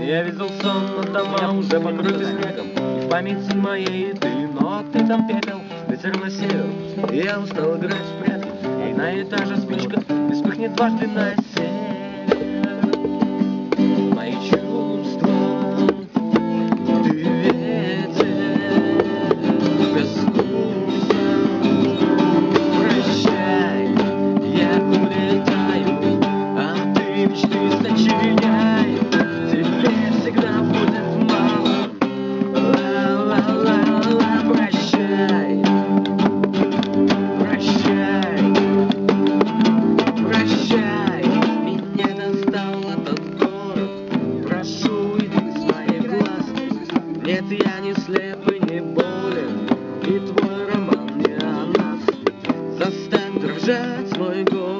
Я видел сон, но дома уже покрыты снегом, и в памяти моей ты, но ты там пепел, ветер на север, и я устал играть в прятки, и на этаже спичка не вспыхнет дважды на север. Мои чувства, ты ветер без вкуса. Прощай, я улетаю, а ты мечты сочиняй. Тебе всегда будет мало. Ла-ла-ла-ла, прощай. Прощай. Прощай. Меня достал этот город. Прошу, уйди из моих глаз. Нет, я не слеп и не болен, и твой роман не о нас. Заставь дрожать мой голос.